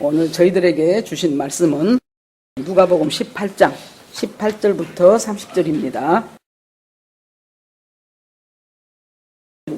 오늘 저희들에게 주신 말씀은 누가복음 18장 18절부터 30절입니다.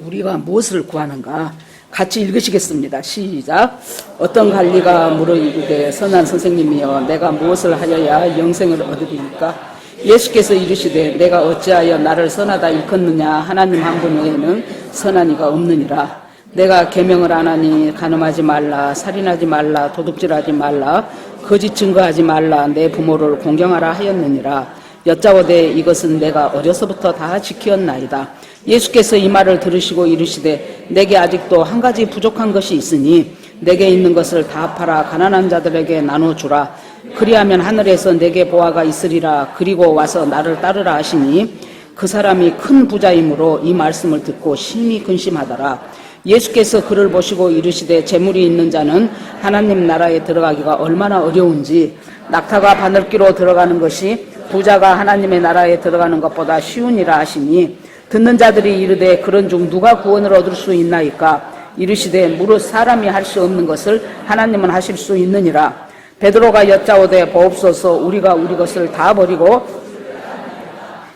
우리가 무엇을 구하는가 같이 읽으시겠습니다. 시작. 어떤 관리가 물어 이르되 선한 선생님이여 내가 무엇을 하여야 영생을 얻으리이까? 예수께서 이르시되 내가 어찌하여 나를 선하다 일컫느냐? 하나님 한 분 외에는 선한 이가 없느니라. 내가 계명을 안 하니 간음하지 말라, 살인하지 말라, 도둑질하지 말라, 거짓 증거하지 말라, 내 부모를 공경하라 하였느니라. 여짜오되 이것은 내가 어려서부터 다 지키었나이다. 예수께서 이 말을 들으시고 이르시되 내게 아직도 한 가지 부족한 것이 있으니 내게 있는 것을 다 팔아 가난한 자들에게 나눠주라. 그리하면 하늘에서 내게 보화가 있으리라. 그리고 와서 나를 따르라 하시니 그 사람이 큰 부자이므로 이 말씀을 듣고 심히 근심하더라. 예수께서 그를 보시고 이르시되 재물이 있는 자는 하나님 나라에 들어가기가 얼마나 어려운지 낙타가 바늘귀로 들어가는 것이 부자가 하나님의 나라에 들어가는 것보다 쉬우니라 하시니 듣는 자들이 이르되 그런 중 누가 구원을 얻을 수 있나이까? 이르시되 무릇 사람이 할 수 없는 것을 하나님은 하실 수 있느니라. 베드로가 여짜오되 보옵소서 우리가 우리 것을 다 버리고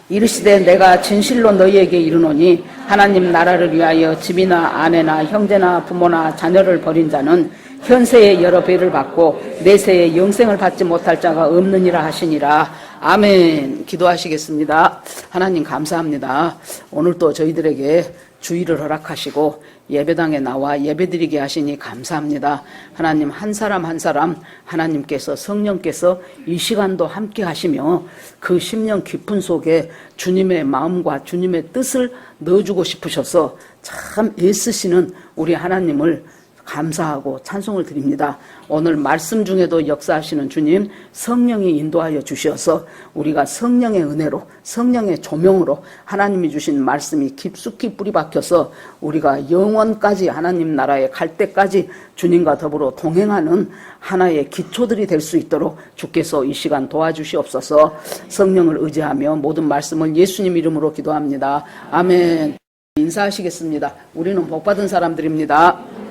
이르시되 내가 진실로 너희에게 이르노니 하나님 나라를 위하여 집이나 아내나 형제나 부모나 자녀를 버린 자는 현세에 여러 배를 받고 내세에 영생을 받지 못할 자가 없느니라 하시니라. 아멘. 기도하시겠습니다. 하나님 감사합니다. 오늘 또 저희들에게 주의를 허락하시고 예배당에 나와 예배드리게 하시니 감사합니다. 하나님 한 사람 한 사람 하나님께서 성령께서 이 시간도 함께 하시며 그 심령 깊은 속에 주님의 마음과 주님의 뜻을 넣어주고 싶으셔서 참 애쓰시는 우리 하나님을 감사하고 찬송을 드립니다. 오늘 말씀 중에도 역사하시는 주님 성령이 인도하여 주셔서 우리가 성령의 은혜로 성령의 조명으로 하나님이 주신 말씀이 깊숙이 뿌리 박혀서 우리가 영원까지 하나님 나라에 갈 때까지 주님과 더불어 동행하는 하나의 기초들이 될 수 있도록 주께서 이 시간 도와주시옵소서. 성령을 의지하며 모든 말씀을 예수님 이름으로 기도합니다. 아멘. 인사하시겠습니다. 우리는 복받은 사람들입니다.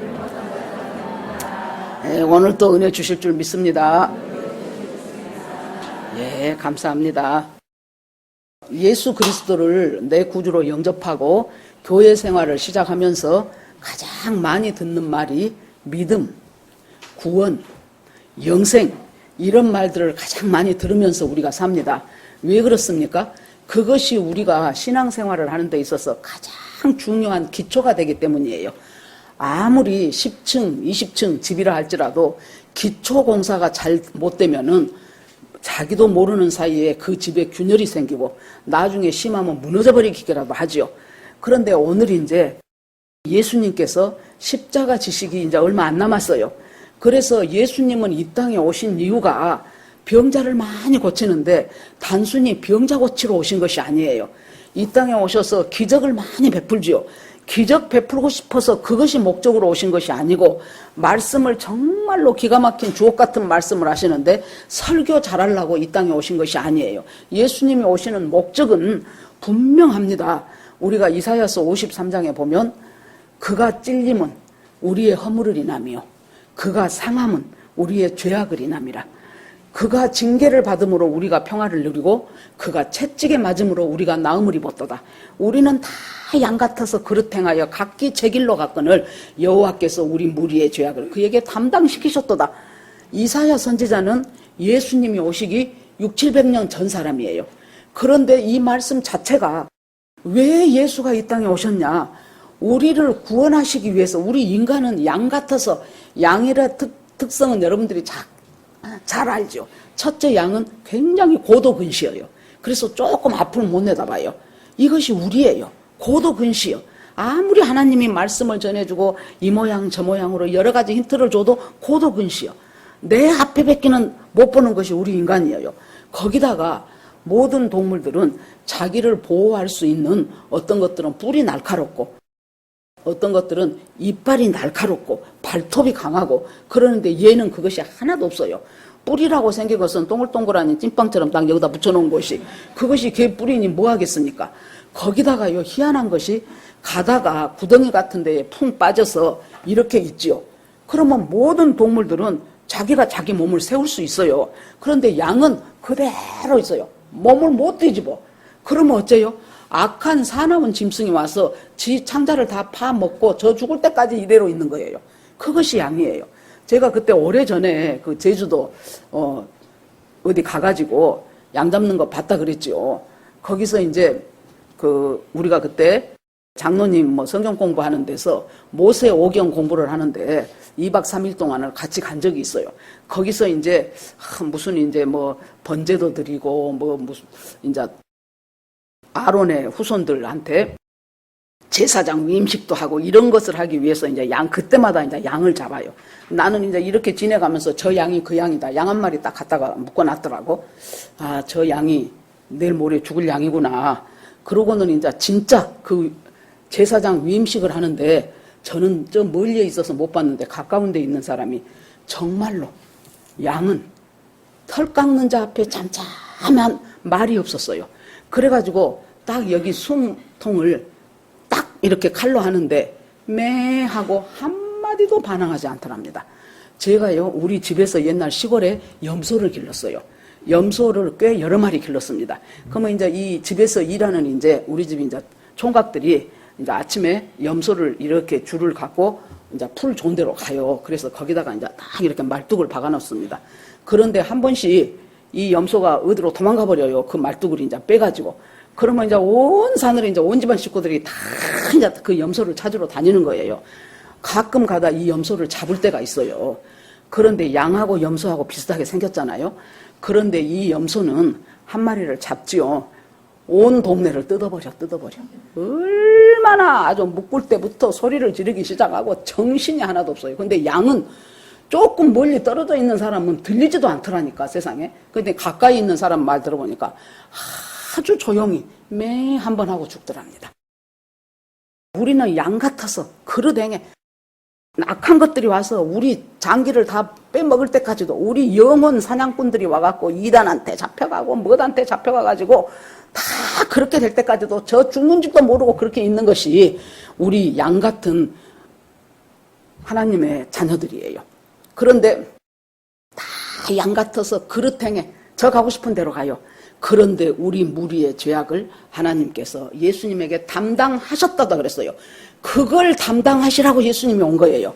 네, 오늘 또 은혜 주실 줄 믿습니다. 예, 감사합니다. 예수 그리스도를 내 구주로 영접하고 교회 생활을 시작하면서 가장 많이 듣는 말이 믿음, 구원, 영생 이런 말들을 가장 많이 들으면서 우리가 삽니다. 왜 그렇습니까? 그것이 우리가 신앙생활을 하는 데 있어서 가장 중요한 기초가 되기 때문이에요. 아무리 10층, 20층 집이라 할지라도 기초 공사가 잘 못되면은 자기도 모르는 사이에 그 집에 균열이 생기고 나중에 심하면 무너져 버리기라도 하지요. 그런데 오늘 이제 예수님께서 십자가 지시기 이제 얼마 안 남았어요. 그래서 예수님은 이 땅에 오신 이유가 병자를 많이 고치는데 단순히 병자 고치러 오신 것이 아니에요. 이 땅에 오셔서 기적을 많이 베풀지요. 기적 베풀고 싶어서 그것이 목적으로 오신 것이 아니고 말씀을 정말로 기가 막힌 주옥 같은 말씀을 하시는데 설교 잘하려고 이 땅에 오신 것이 아니에요. 예수님이 오시는 목적은 분명합니다. 우리가 이사야서 53장에 보면 그가 찔림은 우리의 허물을 인하며 그가 상함은 우리의 죄악을 인함이라. 그가 징계를 받음으로 우리가 평화를 누리고 그가 채찍에 맞음으로 우리가 나음을 입었도다. 우리는 다 양 같아서 그릇 행하여 각기 제 길로 갔거늘 여호와께서 우리 무리의 죄악을 그에게 담당시키셨도다. 이사야 선지자는 예수님이 오시기 600~700년 전 사람이에요. 그런데 이 말씀 자체가 왜 예수가 이 땅에 오셨냐? 우리를 구원하시기 위해서. 우리 인간은 양 같아서 양이라 특성은 여러분들이 잘 알죠. 첫째 양은 굉장히 고도근시여요. 그래서 조금 앞을 못 내다봐요. 이것이 우리예요. 고도근시요. 아무리 하나님이 말씀을 전해주고 이 모양 저 모양으로 여러 가지 힌트를 줘도 고도근시요. 내 앞에 뵙기는 못 보는 것이 우리 인간이에요. 거기다가 모든 동물들은 자기를 보호할 수 있는 어떤 것들은 뿔이 날카롭고 어떤 것들은 이빨이 날카롭고 발톱이 강하고 그러는데 얘는 그것이 하나도 없어요. 뿔이라고 생긴 것은 동글동글한 찐빵처럼 딱 여기다 붙여놓은 것이 그것이 걔 뿔이니 뭐 하겠습니까? 거기다가요 희한한 것이 가다가 구덩이 같은 데에 풍 빠져서 이렇게 있지요. 그러면 모든 동물들은 자기가 자기 몸을 세울 수 있어요. 그런데 양은 그대로 있어요. 몸을 못 뒤집어. 그러면 어째요? 악한 사나운 짐승이 와서 지 창자를 다 파먹고 저 죽을 때까지 이대로 있는 거예요. 그것이 양이에요. 제가 그때 오래전에 그 제주도 어디 가가지고 양 잡는 거 봤다 그랬지요. 거기서 이제 우리가 그때 장로님 뭐 성경 공부하는 데서 모세 오경 공부를 하는데 2박 3일 동안을 같이 간 적이 있어요. 거기서 이제 무슨 이제 뭐 번제도 드리고 뭐 무슨 이제 아론의 후손들한테 제사장 위임식도 하고 이런 것을 하기 위해서 이제 그때마다 이제 양을 잡아요. 나는 이제 이렇게 지내가면서 저 양이 그 양이다. 양 한 마리 딱 갖다가 묶어놨더라고. 아, 저 양이 내일 모레 죽을 양이구나. 그러고는 이제 진짜 그 제사장 위임식을 하는데 저는 저 멀리에 있어서 못 봤는데 가까운 데 있는 사람이 정말로 양은 털 깎는 자 앞에 잠잠한 말이 없었어요. 그래가지고 딱 여기 숨통을 딱 이렇게 칼로 하는데 매 하고 한마디도 반항하지 않더랍니다. 제가요 우리 집에서 옛날 시골에 염소를 길렀어요. 염소를 꽤 여러 마리 길렀습니다. 그러면 이제 이 집에서 일하는 이제 우리 집 이제 총각들이 이제 아침에 염소를 이렇게 줄을 갖고 이제 풀 좋은 데로 가요. 그래서 거기다가 이제 딱 이렇게 말뚝을 박아 놓습니다. 그런데 한 번씩 이 염소가 어디로 도망가 버려요. 그 말뚝을 이제 빼가지고. 그러면 이제 온 산을 이제 온 집안 식구들이 다 이제 그 염소를 찾으러 다니는 거예요. 가끔 가다 이 염소를 잡을 때가 있어요. 그런데 양하고 염소하고 비슷하게 생겼잖아요. 그런데 이 염소는 한 마리를 잡지요. 온 동네를 뜯어버려. 얼마나 아주 묶을 때부터 소리를 지르기 시작하고 정신이 하나도 없어요. 근데 양은 조금 멀리 떨어져 있는 사람은 들리지도 않더라니까, 세상에. 근데 가까이 있는 사람 말 들어보니까 아주 조용히 매 한 번 하고 죽더랍니다. 우리는 양 같아서 그릇행에 악한 것들이 와서 우리 장기를 다 빼먹을 때까지도 우리 영혼 사냥꾼들이 와갖고 이단한테 잡혀가고 뭐한테 잡혀가가지고 다 그렇게 될 때까지도 저 죽는 줄도 모르고 그렇게 있는 것이 우리 양 같은 하나님의 자녀들이에요. 그런데 다 양 같아서 그릇행에 저 가고 싶은 데로 가요. 그런데 우리 무리의 죄악을 하나님께서 예수님에게 담당하셨다고 그랬어요. 그걸 담당하시라고 예수님이 온 거예요.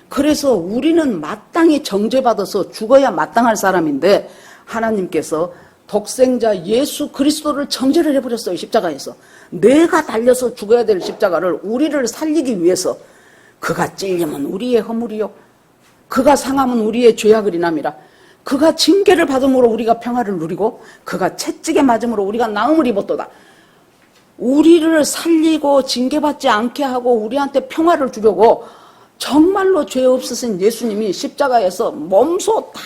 그래서 우리는 마땅히 정죄받아서 죽어야 마땅할 사람인데 하나님께서 독생자 예수 그리스도를 정죄를 해버렸어요. 십자가에서. 내가 달려서 죽어야 될 십자가를 우리를 살리기 위해서 그가 찔리면 우리의 허물이요 그가 상하면 우리의 죄악을 인함이라. 그가 징계를 받음으로 우리가 평화를 누리고 그가 채찍에 맞음으로 우리가 나음을 입었도다. 우리를 살리고 징계받지 않게 하고 우리한테 평화를 주려고 정말로 죄 없으신 예수님이 십자가에서 몸소 다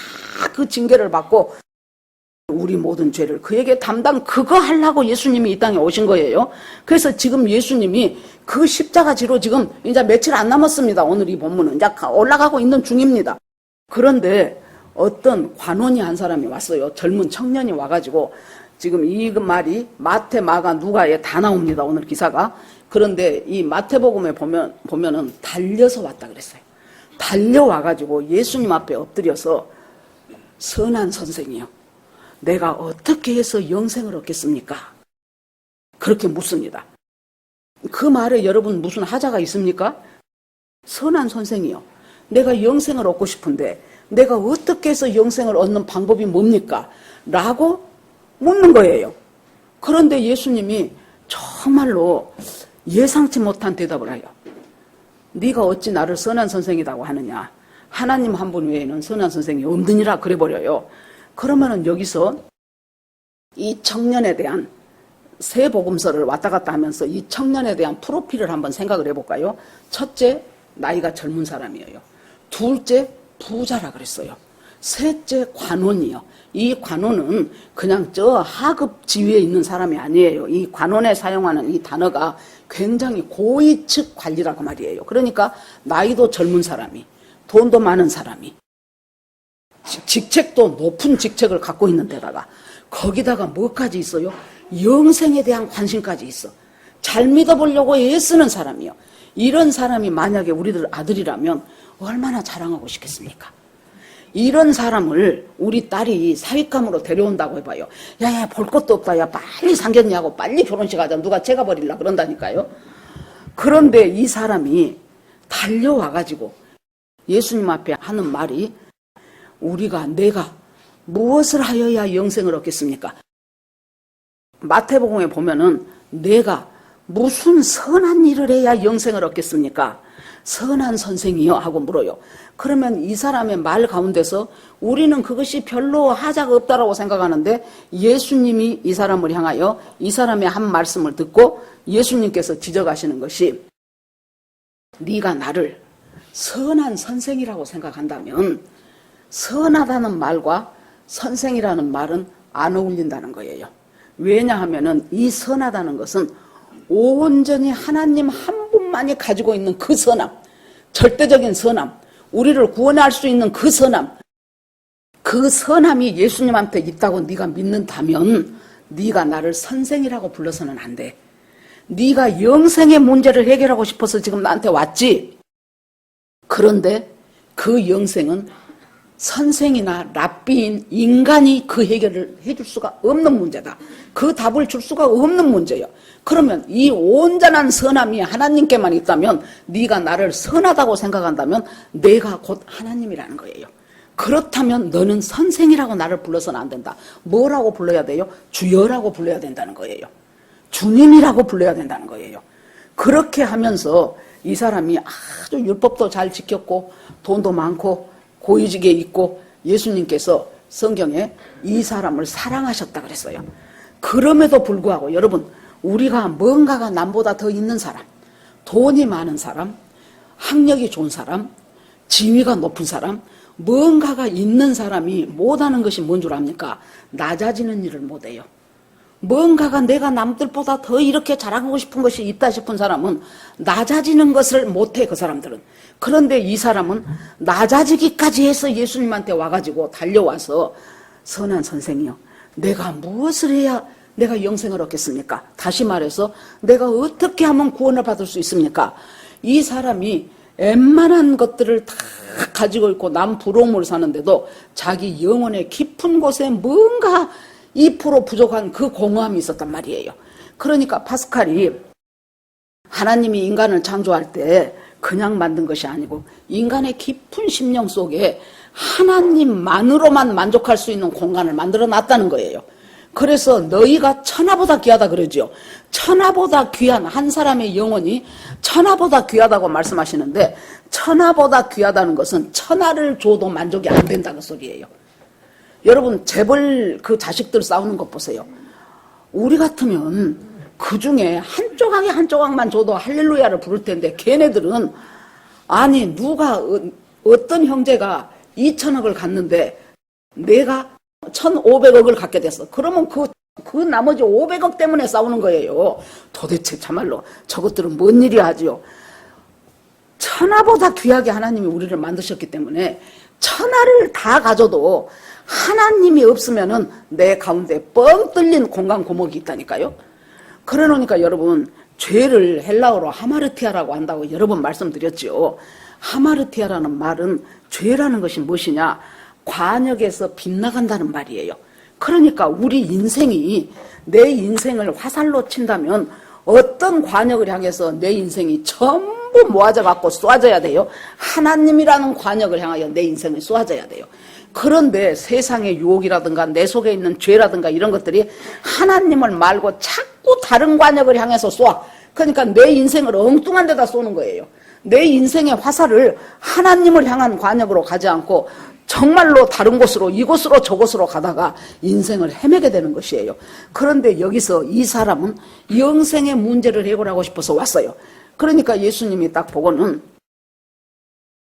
그 징계를 받고 우리 모든 죄를 그에게 그거 하려고 예수님이 이 땅에 오신 거예요. 그래서 지금 예수님이 그 십자가지로 지금 이제 며칠 안 남았습니다. 오늘 이 본문은 이제 올라가고 있는 중입니다. 그런데 어떤 관원이 한 사람이 왔어요. 젊은 청년이 와가지고 지금 이 말이 마태, 마가, 누가에 다 나옵니다. 오늘 기사가. 그런데 이 마태복음에 보면은 달려서 왔다 그랬어요. 달려와가지고 예수님 앞에 엎드려서 선한 선생이요. 내가 어떻게 해서 영생을 얻겠습니까? 그렇게 묻습니다. 그 말에 여러분 무슨 하자가 있습니까? 선한 선생이요. 내가 영생을 얻고 싶은데 내가 어떻게 해서 영생을 얻는 방법이 뭡니까? 라고 묻는 거예요. 그런데 예수님이 정말로 예상치 못한 대답을 해요. 네가 어찌 나를 선한 선생이라고 하느냐? 하나님 한 분 외에는 선한 선생이 없느니라 그래버려요. 그러면은 여기서 이 청년에 대한 세 복음서를 왔다 갔다 하면서 이 청년에 대한 프로필을 한번 생각을 해볼까요? 첫째, 나이가 젊은 사람이에요. 둘째, 부자라 그랬어요. 셋째, 관원이요. 이 관원은 그냥 저 하급 지위에 있는 사람이 아니에요. 이 관원에 사용하는 이 단어가 굉장히 고위층 관리라고 말이에요. 그러니까 나이도 젊은 사람이, 돈도 많은 사람이, 직책도 높은 직책을 갖고 있는 데다가 거기다가 뭐까지 있어요? 영생에 대한 관심까지 있어. 잘 믿어보려고 애쓰는 사람이요. 이런 사람이 만약에 우리들 아들이라면 얼마나 자랑하고 싶겠습니까? 이런 사람을 우리 딸이 사윗감으로 데려온다고 해봐요. 야, 볼 것도 없다. 야, 빨리 상견례하고 빨리 결혼식 하자. 누가 제가 버릴라 그런다니까요. 그런데 이 사람이 달려와가지고 예수님 앞에 하는 말이 내가 무엇을 하여야 영생을 얻겠습니까? 마태복음에 보면은 내가 무슨 선한 일을 해야 영생을 얻겠습니까? 선한 선생이요 하고 물어요. 그러면 이 사람의 말 가운데서 우리는 그것이 별로 하자가 없다라고 생각하는데 예수님이 이 사람을 향하여 이 사람의 한 말씀을 듣고 예수님께서 지적하시는 것이 네가 나를 선한 선생이라고 생각한다면 선하다는 말과 선생이라는 말은 안 어울린다는 거예요. 왜냐하면은 이 선하다는 것은 온전히 하나님 한 분만이 가지고 있는 그 선함, 절대적인 선함, 우리를 구원할 수 있는 그 선함, 그 선함이 예수님한테 있다고 네가 믿는다면 네가 나를 선생이라고 불러서는 안 돼. 네가 영생의 문제를 해결하고 싶어서 지금 나한테 왔지. 그런데 그 영생은 선생이나 랍비인 인간이 그 해결을 해줄 수가 없는 문제다. 그 답을 줄 수가 없는 문제예요. 그러면 이 온전한 선함이 하나님께만 있다면 네가 나를 선하다고 생각한다면 내가 곧 하나님이라는 거예요. 그렇다면 너는 선생이라고 나를 불러서는 안 된다. 뭐라고 불러야 돼요? 주여라고 불러야 된다는 거예요. 주님이라고 불러야 된다는 거예요. 그렇게 하면서 이 사람이 아주 율법도 잘 지켰고 돈도 많고 고위직에 있고 예수님께서 성경에 이 사람을 사랑하셨다 그랬어요. 그럼에도 불구하고 여러분, 우리가 뭔가가 남보다 더 있는 사람, 돈이 많은 사람, 학력이 좋은 사람, 지위가 높은 사람, 뭔가가 있는 사람이 못하는 것이 뭔 줄 압니까? 낮아지는 일을 못해요. 뭔가가 내가 남들보다 더 이렇게 잘하고 싶은 것이 있다 싶은 사람은 낮아지는 것을 못해, 그 사람들은. 그런데 이 사람은 낮아지기까지 해서 예수님한테 와가지고 달려와서 선한 선생이요, 내가 무엇을 해야 내가 영생을 얻겠습니까? 다시 말해서 내가 어떻게 하면 구원을 받을 수 있습니까? 이 사람이 웬만한 것들을 다 가지고 있고 남 부러움을 사는데도 자기 영혼의 깊은 곳에 뭔가 2% 부족한 그 공허함이 있었단 말이에요. 그러니까 파스칼이 하나님이 인간을 창조할 때 그냥 만든 것이 아니고 인간의 깊은 심령 속에 하나님만으로만 만족할 수 있는 공간을 만들어 놨다는 거예요. 그래서 너희가 천하보다 귀하다 그러죠. 천하보다 귀한 한 사람의 영혼이 천하보다 귀하다고 말씀하시는데 천하보다 귀하다는 것은 천하를 줘도 만족이 안 된다는 소리예요. 여러분, 재벌 그 자식들 싸우는 것 보세요. 우리 같으면 그 중에 한 조각에 한 조각만 줘도 할렐루야를 부를 텐데 걔네들은 아니 누가 어떤 형제가 2천억을 갖는데 내가 1,500억을 갖게 됐어. 그러면 그 나머지 500억 때문에 싸우는 거예요. 도대체 참말로 저것들은 뭔 일이 하지요. 천하보다 귀하게 하나님이 우리를 만드셨기 때문에 천하를 다 가져도 하나님이 없으면은 내 가운데 뻥 뚫린 공간 고목이 있다니까요. 그러니까 여러분, 죄를 헬라어로 하마르티아라고 한다고 여러 번 말씀드렸죠. 하마르티아라는 말은 죄라는 것이 무엇이냐? 관역에서 빗나간다는 말이에요. 그러니까 우리 인생이 내 인생을 화살로 친다면 어떤 관역을 향해서 내 인생이 전부 모아져 갖고 쏘아져야 돼요? 하나님이라는 관역을 향하여 내 인생을 쏘아져야 돼요. 그런데 세상의 유혹이라든가 내 속에 있는 죄라든가 이런 것들이 하나님을 말고 자꾸 다른 관역을 향해서 쏘아. 그러니까 내 인생을 엉뚱한 데다 쏘는 거예요. 내 인생의 화살을 하나님을 향한 관역으로 가지 않고 정말로 다른 곳으로 이곳으로 저곳으로 가다가 인생을 헤매게 되는 것이에요. 그런데 여기서 이 사람은 영생의 문제를 해결하고 싶어서 왔어요. 그러니까 예수님이 딱 보고는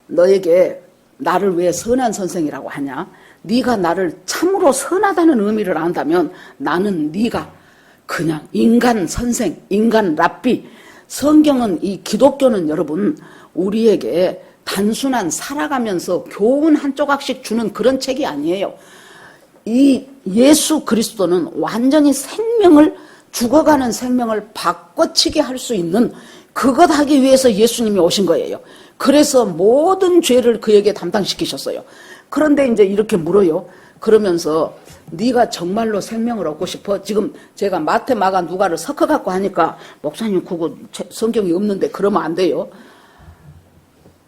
너에게 나를 왜 선한 선생이라고 하냐? 네가 나를 참으로 선하다는 의미를 안다면 나는 네가 그냥 인간 선생, 인간 랍비. 성경은, 이 기독교는 여러분 우리에게 단순한 살아가면서 교훈 한 조각씩 주는 그런 책이 아니에요. 이 예수 그리스도는 완전히 생명을, 죽어가는 생명을 바꿔치게 할 수 있는 그것 하기 위해서 예수님이 오신 거예요. 그래서 모든 죄를 그에게 담당시키셨어요. 그런데 이제 이렇게 물어요. 그러면서 네가 정말로 생명을 얻고 싶어? 지금 제가 마태, 마가, 누가를 섞어갖고 하니까 목사님 그거 성경이 없는데 그러면 안 돼요.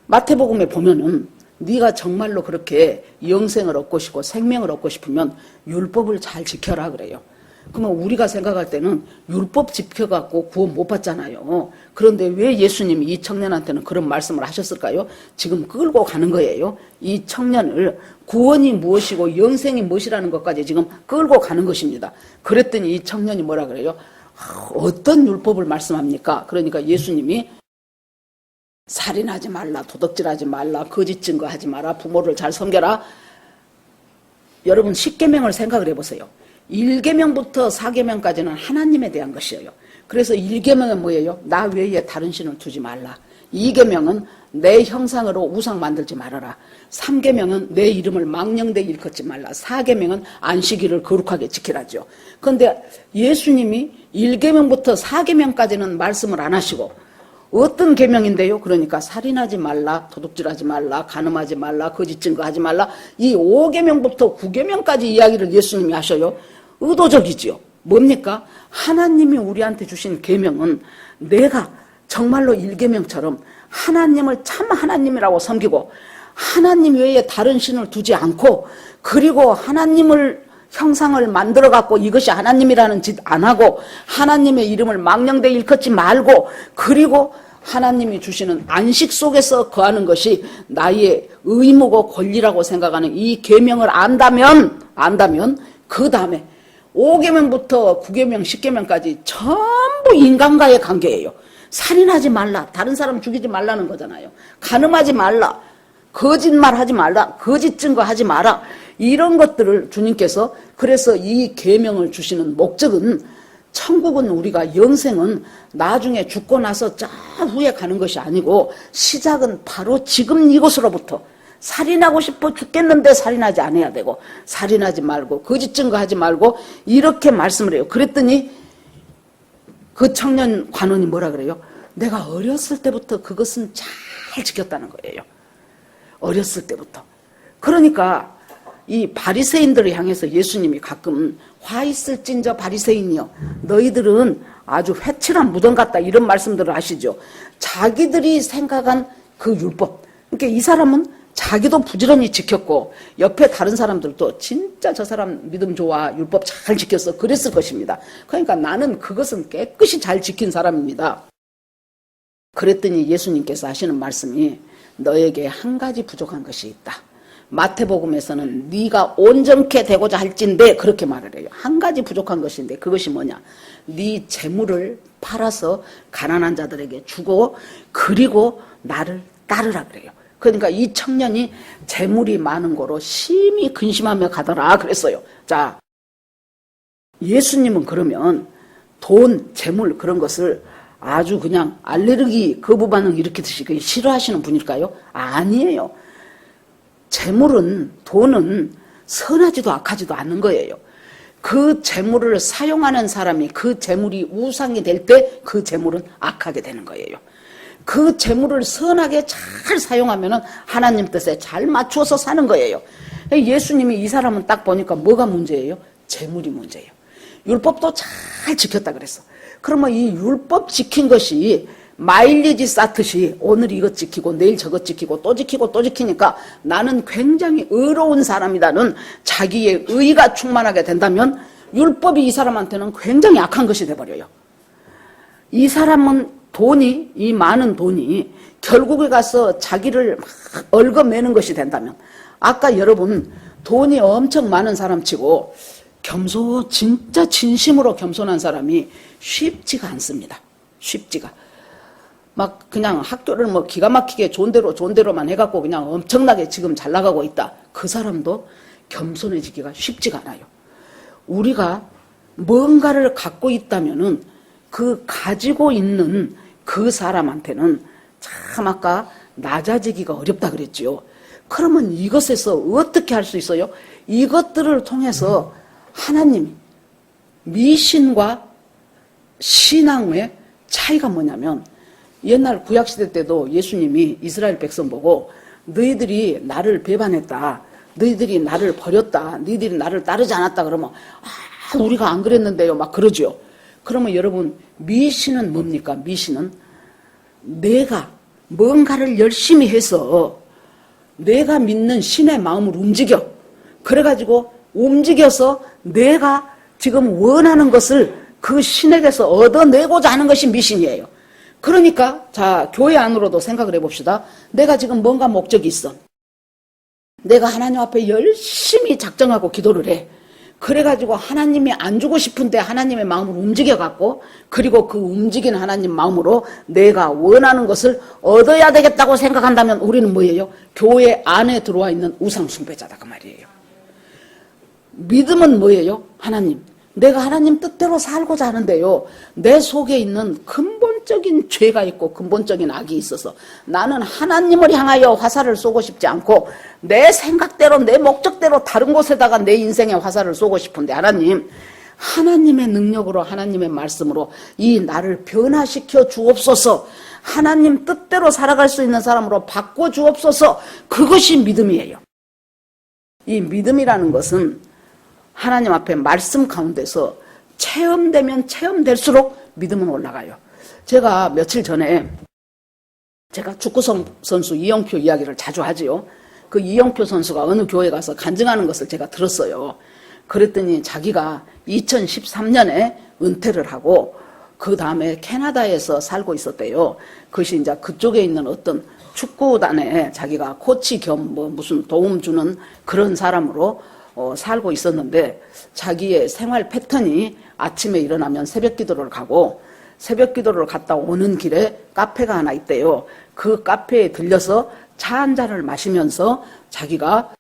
마태복음에 보면은 네가 정말로 그렇게 영생을 얻고 싶고 생명을 얻고 싶으면 율법을 잘 지켜라 그래요. 그러면 우리가 생각할 때는 율법 지켜갖고 구원 못 받잖아요. 그런데 왜 예수님이 이 청년한테는 그런 말씀을 하셨을까요? 지금 끌고 가는 거예요. 이 청년을 구원이 무엇이고 영생이 무엇이라는 것까지 지금 끌고 가는 것입니다. 그랬더니 이 청년이 뭐라 그래요? 어떤 율법을 말씀합니까? 그러니까 예수님이 살인하지 말라, 도둑질하지 말라, 거짓 증거하지 마라, 부모를 잘 섬겨라. 여러분 10계명을 생각을 해보세요. 1계명부터 4계명까지는 하나님에 대한 것이에요. 그래서 1계명은 뭐예요? 나 외에 다른 신을 두지 말라. 2계명은 내 형상으로 우상 만들지 말아라. 3계명은 내 이름을 망령되이 일컫지 말라. 4계명은 안식일을 거룩하게 지키라죠. 그런데 예수님이 1계명부터 4계명까지는 말씀을 안 하시고 어떤 계명인데요? 그러니까 살인하지 말라, 도둑질하지 말라, 간음하지 말라, 거짓 증거하지 말라. 이 5계명부터 9계명까지 이야기를 예수님이 하셔요. 의도적이지요. 뭡니까? 하나님이 우리한테 주신 계명은 내가 정말로 1계명처럼 하나님을 참 하나님이라고 섬기고 하나님 외에 다른 신을 두지 않고 그리고 하나님을 형상을 만들어 갖고 이것이 하나님이라는 짓 안 하고 하나님의 이름을 망령되이 일컫지 말고 그리고 하나님이 주시는 안식 속에서 거하는 것이 나의 의무고 권리라고 생각하는 이 계명을 안다면 그 다음에 5계명부터 9계명, 10계명까지 전부 인간과의 관계예요. 살인하지 말라, 다른 사람 죽이지 말라는 거잖아요. 간음하지 말라, 거짓말하지 말라, 거짓 증거하지 마라. 이런 것들을 주님께서 그래서 이 계명을 주시는 목적은 천국은 우리가 영생은 나중에 죽고 나서 저 후에 가는 것이 아니고 시작은 바로 지금 이곳으로부터 살인하고 싶어 죽겠는데 살인하지 않아야 되고 살인하지 말고 거짓 증거하지 말고 이렇게 말씀을 해요. 그랬더니 그 청년 관원이 뭐라 그래요? 내가 어렸을 때부터 그것은 잘 지켰다는 거예요. 어렸을 때부터. 그러니까 이 바리새인들을 향해서 예수님이 가끔 화 있을진저 바리새인이여 너희들은 아주 회칠한 무덤 같다 이런 말씀들을 하시죠. 자기들이 생각한 그 율법. 그러니까 이 사람은 자기도 부지런히 지켰고 옆에 다른 사람들도 진짜 저 사람 믿음 좋아 율법 잘 지켰어 그랬을 것입니다. 그러니까 나는 그것은 깨끗이 잘 지킨 사람입니다. 그랬더니 예수님께서 하시는 말씀이 너에게 한 가지 부족한 것이 있다. 마태복음에서는 네가 온전케 되고자 할진대 그렇게 말을 해요. 한 가지 부족한 것인데 그것이 뭐냐? 네 재물을 팔아서 가난한 자들에게 주고 그리고 나를 따르라 그래요. 그러니까 이 청년이 재물이 많은 거로 심히 근심하며 가더라 그랬어요. 자, 예수님은 그러면 돈, 재물 그런 것을 아주 그냥 알레르기 거부 반응 일으키듯이 싫어하시는 분일까요? 아니에요. 재물은 돈은 선하지도 악하지도 않는 거예요. 그 재물을 사용하는 사람이 그 재물이 우상이 될 때 그 재물은 악하게 되는 거예요. 그 재물을 선하게 잘 사용하면 하나님 뜻에 잘 맞추어서 사는 거예요. 예수님이 이 사람은 딱 보니까 뭐가 문제예요? 재물이 문제예요. 율법도 잘 지켰다 그랬어. 그러면 이 율법 지킨 것이 마일리지 쌓듯이 오늘 이것 지키고 내일 저것 지키고 또 지키고 또 지키니까 나는 굉장히 의로운 사람이다는 자기의 의가 충만하게 된다면 율법이 이 사람한테는 굉장히 악한 것이 돼버려요. 이 사람은 돈이 이 많은 돈이 결국에 가서 자기를 막 얽어매는 것이 된다면 아까 여러분 돈이 엄청 많은 사람치고 진짜 진심으로 겸손한 사람이 쉽지가 않습니다. 쉽지가. 막 그냥 학교를 뭐 기가 막히게 좋은 대로만 해갖고 그냥 엄청나게 지금 잘 나가고 있다. 그 사람도 겸손해지기가 쉽지가 않아요. 우리가 뭔가를 갖고 있다면은 그 가지고 있는 그 사람한테는 참 아까 낮아지기가 어렵다 그랬지요. 그러면 이것에서 어떻게 할 수 있어요? 이것들을 통해서 하나님, 미신과 신앙의 차이가 뭐냐면 옛날 구약시대 때도 예수님이 이스라엘 백성 보고 너희들이 나를 배반했다. 너희들이 나를 버렸다. 너희들이 나를 따르지 않았다. 그러면 우리가 안 그랬는데요. 막 그러죠. 그러면 여러분 미신은 뭡니까? 미신은 내가 뭔가를 열심히 해서 내가 믿는 신의 마음을 움직여. 그래가지고 움직여서 내가 지금 원하는 것을 그 신에게서 얻어내고자 하는 것이 미신이에요. 그러니까 자 교회 안으로도 생각을 해봅시다. 내가 지금 뭔가 목적이 있어. 내가 하나님 앞에 열심히 작정하고 기도를 해. 그래가지고 하나님이 안 주고 싶은데 하나님의 마음을 움직여갖고 그리고 그 움직이는 하나님 마음으로 내가 원하는 것을 얻어야 되겠다고 생각한다면 우리는 뭐예요? 교회 안에 들어와 있는 우상 숭배자다 그 말이에요. 믿음은 뭐예요? 하나님. 내가 하나님 뜻대로 살고자 하는데요. 내 속에 있는 근본적인 죄가 있고 근본적인 악이 있어서 나는 하나님을 향하여 화살을 쏘고 싶지 않고 내 생각대로 내 목적대로 다른 곳에다가 내 인생의 화살을 쏘고 싶은데 하나님, 하나님의 능력으로 하나님의 말씀으로 이 나를 변화시켜 주옵소서. 하나님 뜻대로 살아갈 수 있는 사람으로 바꿔 주옵소서. 그것이 믿음이에요. 이 믿음이라는 것은 하나님 앞에 말씀 가운데서 체험되면 체험될수록 믿음은 올라가요. 제가 며칠 전에 제가 축구 선수 이영표 이야기를 자주 하지요. 그 이영표 선수가 어느 교회 가서 간증하는 것을 제가 들었어요. 그랬더니 자기가 2013년에 은퇴를 하고 그 다음에 캐나다에서 살고 있었대요. 그것이 이제 그쪽에 있는 어떤 축구단에 자기가 코치 겸 뭐 무슨 도움 주는 그런 사람으로 살고 있었는데 자기의 생활 패턴이 아침에 일어나면 새벽 기도를 가고 새벽 기도를 갔다 오는 길에 카페가 하나 있대요. 그 카페에 들려서 차 한 잔을 마시면서 자기가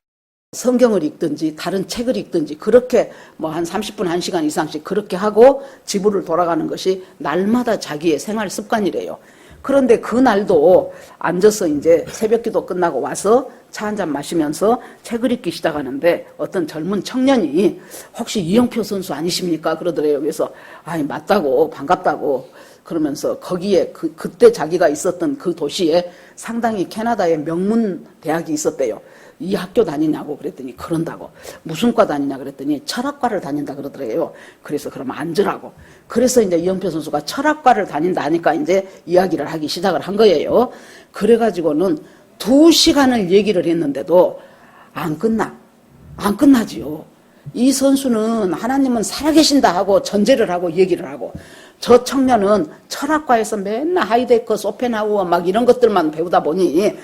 성경을 읽든지 다른 책을 읽든지 그렇게 뭐 한 30분 1시간 이상씩 그렇게 하고 집으로 돌아가는 것이 날마다 자기의 생활 습관이래요. 그런데 그날도 앉아서 이제 새벽 기도 끝나고 와서 차 한 잔 마시면서 책을 읽기 시작하는데 어떤 젊은 청년이 혹시 이영표 선수 아니십니까? 그러더래요. 그래서 아니 맞다고 반갑다고 그러면서 거기에 그때 자기가 있었던 그 도시에 상당히 캐나다의 명문 대학이 있었대요. 이 학교 다니냐고 그랬더니 그런다고. 무슨 과 다니냐 그랬더니 철학과를 다닌다 그러더래요. 그래서 그러면 앉으라고. 그래서 이제 이영표 선수가 철학과를 다닌다 하니까 이제 이야기를 하기 시작을 한 거예요. 그래가지고는 2시간을 얘기를 했는데도 안 끝나지요. 이 선수는 하나님은 살아계신다 하고 전제를 하고 얘기를 하고 저 청년은 철학과에서 맨날 하이데커, 소펜하우어 막 이런 것들만 배우다 보니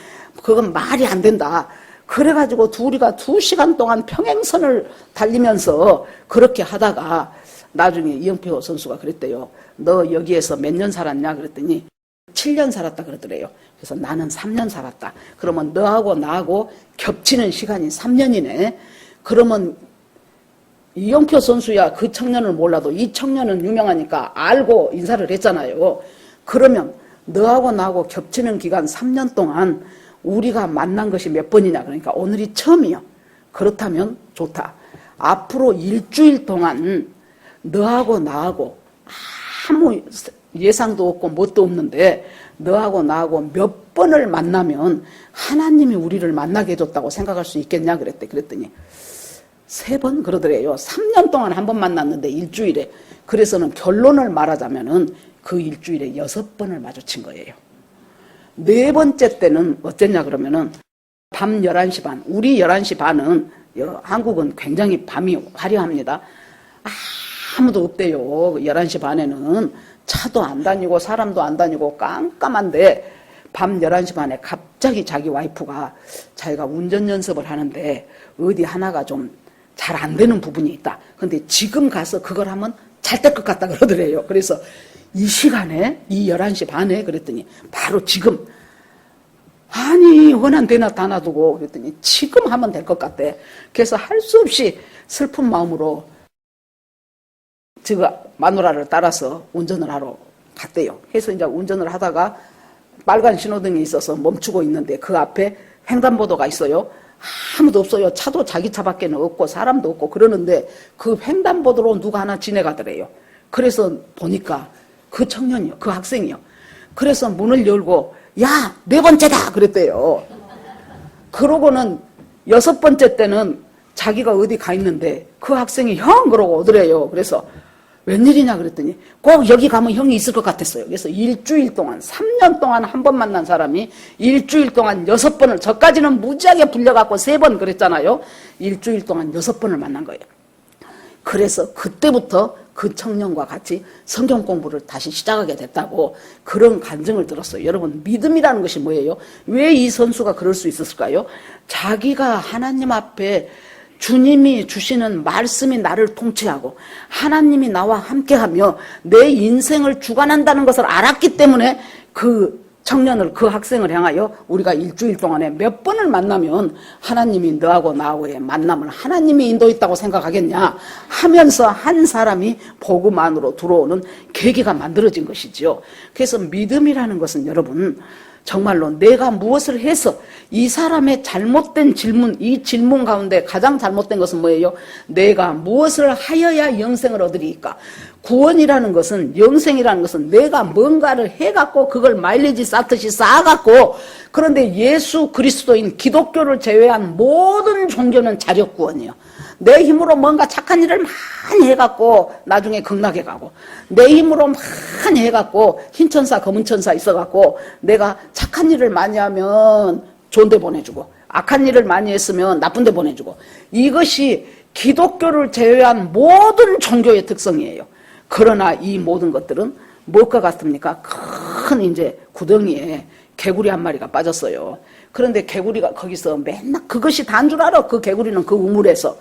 그건 말이 안 된다. 그래가지고 둘이가 2시간 동안 평행선을 달리면서 그렇게 하다가 나중에 이영표 선수가 그랬대요. 너 여기에서 몇 년 살았냐 그랬더니 7년 살았다 그러더래요. 그래서 나는 3년 살았다. 그러면 너하고 나하고 겹치는 시간이 3년이네. 그러면 이영표 선수야 그 청년을 몰라도 이 청년은 유명하니까 알고 인사를 했잖아요. 그러면 너하고 나하고 겹치는 기간 3년 동안 우리가 만난 것이 몇 번이냐 그러니까 오늘이 처음이요. 그렇다면 좋다. 앞으로 일주일 동안 너하고 나하고 아무 예상도 없고 뭣도 없는데 너하고 나하고 몇 번을 만나면 하나님이 우리를 만나게 해줬다고 생각할 수 있겠냐 그랬대. 그랬더니 3번 그러더래요. 3년 동안 한 번 만났는데 일주일에. 그래서는 결론을 말하자면은 그 일주일에 6번을 마주친 거예요. 4번째 때는 어쨌냐 그러면은 밤 11시 반. 우리 11시 반은 한국은 굉장히 밤이 화려합니다. 아무도 없대요. 11시 반에는 차도 안 다니고 사람도 안 다니고 깜깜한데 밤 11시 반에 갑자기 자기 와이프가 자기가 운전 연습을 하는데 어디 하나가 좀 잘 안 되는 부분이 있다. 근데 지금 가서 그걸 하면 잘 될 것 같다 그러더래요. 그래서 이 시간에 이 11시 반에 그랬더니 바로 지금 아니 원한 대나 다 놔두고 그랬더니 지금 하면 될 것 같대. 그래서 할 수 없이 슬픈 마음으로 제가 마누라를 따라서 운전을 하러 갔대요. 그래서 이제 운전을 하다가 빨간 신호등이 있어서 멈추고 있는데 그 앞에 횡단보도가 있어요. 아무도 없어요. 차도 자기 차밖에는 없고 사람도 없고 그러는데 그 횡단보도로 누가 하나 지나가더래요. 그래서 보니까 그 청년이요. 그 학생이요. 그래서 문을 열고 야, 4번째다 그랬대요. 그러고는 6번째 때는 자기가 어디 가 있는데 그 학생이 형 그러고 오더래요. 그래서 웬일이냐 그랬더니 꼭 여기 가면 형이 있을 것 같았어요. 그래서 일주일 동안 3년 동안 한 번 만난 사람이 일주일 동안 6번을, 저까지는 무지하게 불려갖고 3번 그랬잖아요. 일주일 동안 6번을 만난 거예요. 그래서 그때부터 그 청년과 같이 성경 공부를 다시 시작하게 됐다고 그런 간증을 들었어요. 여러분, 믿음이라는 것이 뭐예요? 왜 이 선수가 그럴 수 있었을까요? 자기가 하나님 앞에 주님이 주시는 말씀이 나를 통치하고 하나님이 나와 함께하며 내 인생을 주관한다는 것을 알았기 때문에 그 청년을, 그 학생을 향하여 우리가 일주일 동안에 몇 번을 만나면 하나님이 너하고 나하고의 만남을 하나님이 인도했다고 생각하겠냐 하면서 한 사람이 복음 안으로 들어오는 계기가 만들어진 것이지요. 그래서 믿음이라는 것은 여러분, 정말로 내가 무엇을 해서 이 사람의 잘못된 질문, 이 질문 가운데 가장 잘못된 것은 뭐예요? 내가 무엇을 하여야 영생을 얻으리까? 구원이라는 것은, 영생이라는 것은 내가 뭔가를 해갖고 그걸 마일리지 쌓듯이 쌓아갖고, 그런데 예수 그리스도인 기독교를 제외한 모든 종교는 자력 구원이에요. 내 힘으로 뭔가 착한 일을 많이 해갖고 나중에 극락에 가고, 내 힘으로 많이 해갖고 흰 천사 검은 천사 있어갖고 내가 착한 일을 많이 하면 좋은 데 보내주고 악한 일을 많이 했으면 나쁜 데 보내주고, 이것이 기독교를 제외한 모든 종교의 특성이에요. 그러나 이 모든 것들은 무엇과 같습니까? 큰 이제 구덩이에 개구리 한 마리가 빠졌어요. 그런데 개구리가 거기서 맨날 그것이 다인 줄 알아. 그 개구리는 그 우물에서.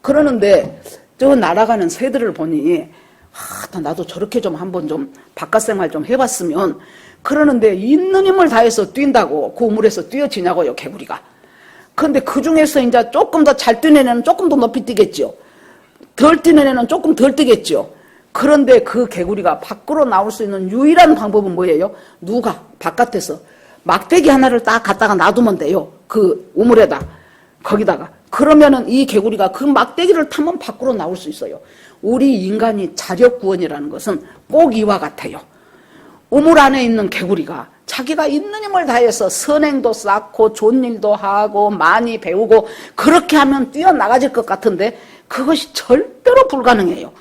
그러는데 저 날아가는 새들을 보니 나도 저렇게 좀 한번 좀 바깥 생활 좀 해봤으면. 그러는데 있는 힘을 다해서 뛴다고 그 우물에서 뛰어지냐고요, 개구리가. 그런데 그 중에서 이제 조금 더 잘 뛰는 애는 조금 더 높이 뛰겠죠. 덜 뛰는 애는 조금 덜 뛰겠죠. 그런데 그 개구리가 밖으로 나올 수 있는 유일한 방법은 뭐예요? 누가 바깥에서 막대기 하나를 딱 갖다가 놔두면 돼요. 그 우물에다, 거기다가. 그러면은 이 개구리가 그 막대기를 타면 밖으로 나올 수 있어요. 우리 인간이 자력 구원이라는 것은 꼭 이와 같아요. 우물 안에 있는 개구리가 자기가 있는 힘을 다해서 선행도 쌓고 좋은 일도 하고 많이 배우고 그렇게 하면 뛰어나가질 것 같은데 그것이 절대로 불가능해요.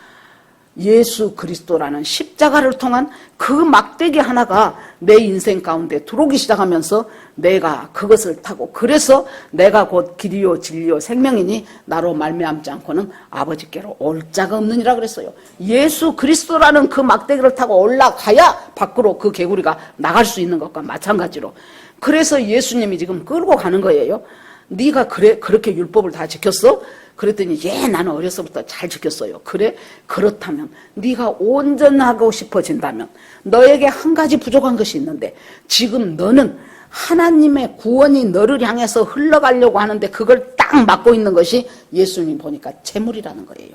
예수 그리스도라는 십자가를 통한 그 막대기 하나가 내 인생 가운데 들어오기 시작하면서 내가 그것을 타고, 그래서 내가 곧 길이요 진리요 생명이니 나로 말미암지 않고는 아버지께로 올 자가 없느니라 그랬어요. 예수 그리스도라는 그 막대기를 타고 올라가야 밖으로 그 개구리가 나갈 수 있는 것과 마찬가지로. 그래서 예수님이 지금 끌고 가는 거예요. 네가 그렇게 율법을 다 지켰어? 그랬더니 나는 어려서부터 잘 지켰어요. 그래? 그렇다면 네가 온전하고 싶어진다면 너에게 한 가지 부족한 것이 있는데, 지금 너는 하나님의 구원이 너를 향해서 흘러가려고 하는데 그걸 딱 막고 있는 것이 예수님 보니까 재물이라는 거예요.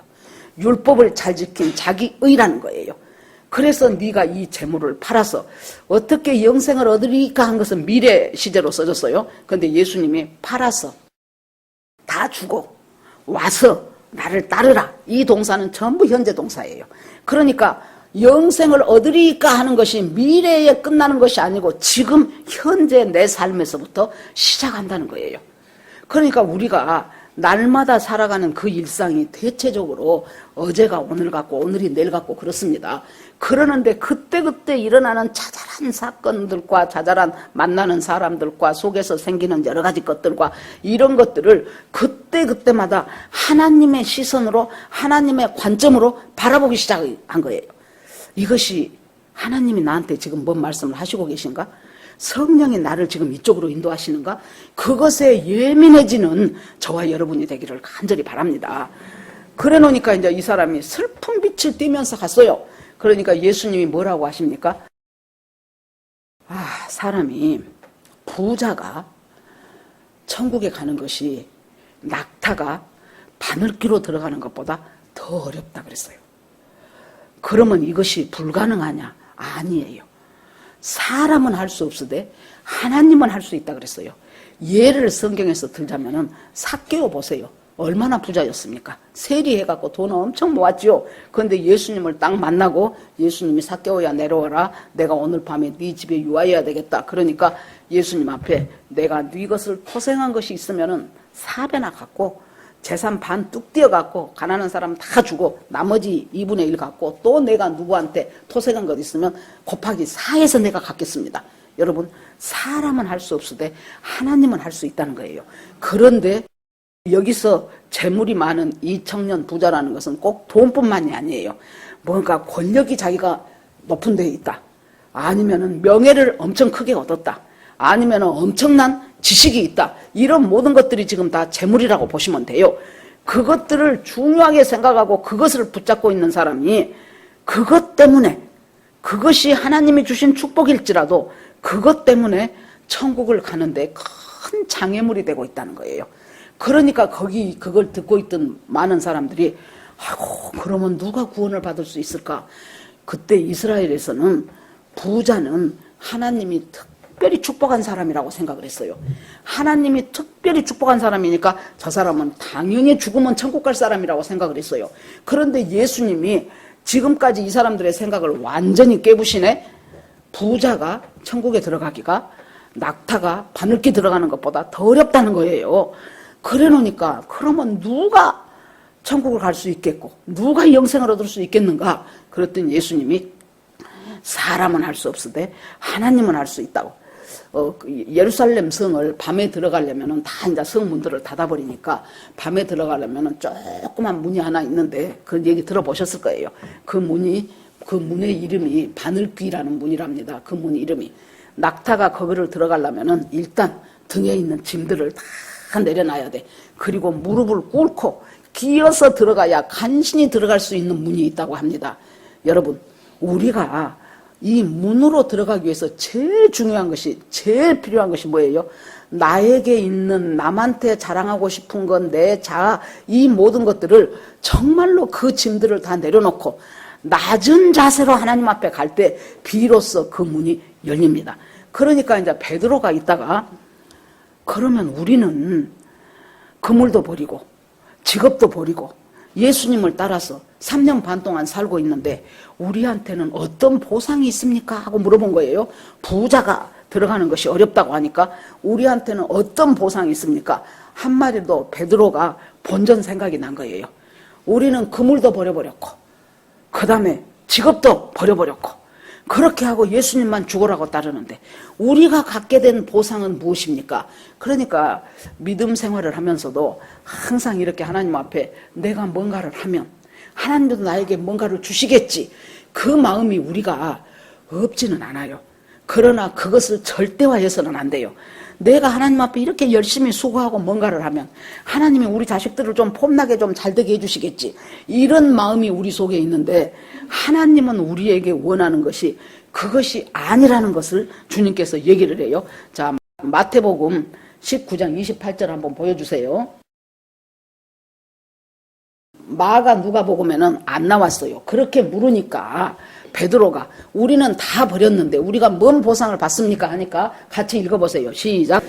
율법을 잘 지킨 자기 의라는 거예요. 그래서 네가 이 재물을 팔아서 어떻게 영생을 얻으리까 한 것은 미래 시제로 써졌어요. 그런데 예수님이 팔아서 다 주고 와서 나를 따르라. 이 동사는 전부 현재 동사예요. 그러니까 영생을 얻으리까 하는 것이 미래에 끝나는 것이 아니고 지금 현재 내 삶에서부터 시작한다는 거예요. 그러니까 우리가 날마다 살아가는 그 일상이 대체적으로 어제가 오늘 같고 오늘이 내일 같고 그렇습니다. 그러는데 그때그때 일어나는 자잘한 사건들과 자잘한 만나는 사람들과 속에서 생기는 여러 가지 것들과 이런 것들을 그때그때마다 하나님의 시선으로, 하나님의 관점으로 바라보기 시작한 거예요. 이것이 하나님이 나한테 지금 뭔 말씀을 하시고 계신가? 성령이 나를 지금 이쪽으로 인도하시는가? 그것에 예민해지는 저와 여러분이 되기를 간절히 바랍니다. 그래 놓으니까 이제 이 사람이 슬픈 빛을 띠면서 갔어요. 그러니까 예수님이 뭐라고 하십니까? 사람이, 부자가 천국에 가는 것이 낙타가 바늘귀로 들어가는 것보다 더 어렵다 그랬어요. 그러면 이것이 불가능하냐? 아니에요. 사람은 할 수 없으되 하나님은 할 수 있다 그랬어요. 예를 성경에서 들자면은 삭개오 보세요. 얼마나 부자였습니까? 세리해갖고 돈을 엄청 모았죠. 그런데 예수님을 딱 만나고 예수님이 삭개오야 내려와라. 내가 오늘 밤에 네 집에 유하여야 되겠다. 그러니까 예수님 앞에 내가 네 것을 토생한 것이 있으면은 4배나 갖고 재산 반 뚝 띄어갖고 가난한 사람 다 주고 나머지 2분의 1 갖고 또 내가 누구한테 토색한 것 있으면 곱하기 4해서 내가 갖겠습니다. 여러분, 사람은 할 수 없으되 하나님은 할 수 있다는 거예요. 그런데 여기서 재물이 많은 이 청년 부자라는 것은 꼭 돈뿐만이 아니에요. 뭔가 권력이 자기가 높은 데에 있다. 아니면은 명예를 엄청 크게 얻었다. 아니면은 엄청난 지식이 있다. 이런 모든 것들이 지금 다 재물이라고 보시면 돼요. 그것들을 중요하게 생각하고 그것을 붙잡고 있는 사람이 그것 때문에, 그것이 하나님이 주신 축복일지라도 그것 때문에 천국을 가는데 큰 장애물이 되고 있다는 거예요. 그러니까 그걸 듣고 있던 많은 사람들이 아이고, 그러면 누가 구원을 받을 수 있을까? 그때 이스라엘에서는 부자는 하나님이 특별히 축복한 사람이라고 생각을 했어요. 하나님이 특별히 축복한 사람이니까 저 사람은 당연히 죽으면 천국 갈 사람이라고 생각을 했어요. 그런데 예수님이 지금까지 이 사람들의 생각을 완전히 깨부시네. 부자가 천국에 들어가기가 낙타가 바늘기 들어가는 것보다 더 어렵다는 거예요. 그래 놓으니까 그러면 누가 천국을 갈 수 있겠고 누가 영생을 얻을 수 있겠는가? 그랬더니 예수님이 사람은 할 수 없으되 하나님은 할 수 있다고. 예루살렘 성을 밤에 들어가려면은 다 이제 성문들을 닫아버리니까 밤에 들어가려면은 조그만 문이 하나 있는데 그 얘기 들어보셨을 거예요. 그 문의 이름이 바늘귀라는 문이랍니다. 그 문 이름이. 낙타가 거기를 들어가려면은 일단 등에 있는 짐들을 다 내려놔야 돼. 그리고 무릎을 꿇고 기어서 들어가야 간신히 들어갈 수 있는 문이 있다고 합니다. 여러분, 우리가 이 문으로 들어가기 위해서 제일 중요한 것이, 제일 필요한 것이 뭐예요? 나에게 있는, 남한테 자랑하고 싶은 건 내 자아, 이 모든 것들을 정말로 그 짐들을 다 내려놓고 낮은 자세로 하나님 앞에 갈 때 비로소 그 문이 열립니다. 그러니까 이제 베드로가 있다가 그러면 우리는 그물도 버리고 직업도 버리고 예수님을 따라서 3년 반 동안 살고 있는데 우리한테는 어떤 보상이 있습니까? 하고 물어본 거예요. 부자가 들어가는 것이 어렵다고 하니까 우리한테는 어떤 보상이 있습니까? 한마디도 베드로가 본전 생각이 난 거예요. 우리는 그물도 버려버렸고 그 다음에 직업도 버려버렸고 그렇게 하고 예수님만 죽으라고 따르는데 우리가 갖게 된 보상은 무엇입니까? 그러니까 믿음 생활을 하면서도 항상 이렇게 하나님 앞에 내가 뭔가를 하면 하나님도 나에게 뭔가를 주시겠지, 그 마음이 우리가 없지는 않아요. 그러나 그것을 절대화해서는 안 돼요. 내가 하나님 앞에 이렇게 열심히 수고하고 뭔가를 하면 하나님이 우리 자식들을 좀 폼나게 좀 잘되게 해주시겠지, 이런 마음이 우리 속에 있는데 하나님은 우리에게 원하는 것이 그것이 아니라는 것을 주님께서 얘기를 해요. 자, 마태복음 19장 28절 한번 보여주세요. 마가 누가복음에는 안 나왔어요. 그렇게 물으니까 베드로가 우리는 다 버렸는데 우리가 뭔 보상을 받습니까? 하니까 같이 읽어보세요. 시작.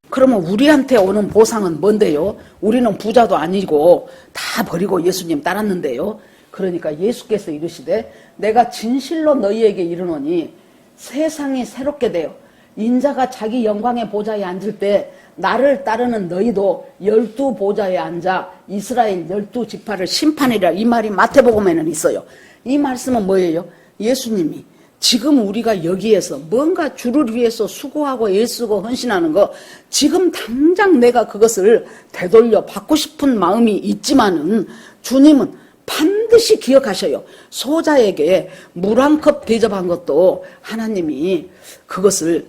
그러면 우리한테 오는 보상은 뭔데요? 우리는 부자도 아니고 다 버리고 예수님 따랐는데요. 그러니까 예수께서 이르시되 내가 진실로 너희에게 이르노니 세상이 새롭게 되어 인자가 자기 영광의 보좌에 앉을 때 나를 따르는 너희도 12보좌에 앉아 이스라엘 12지파를 심판이라, 이 말이 마태복음에는 있어요. 이 말씀은 뭐예요? 예수님이 지금 우리가 여기에서 뭔가 주를 위해서 수고하고 애쓰고 헌신하는 거 지금 당장 내가 그것을 되돌려 받고 싶은 마음이 있지만은 주님은 반드시 기억하셔요. 소자에게 물 한 컵 대접한 것도 하나님이 그것을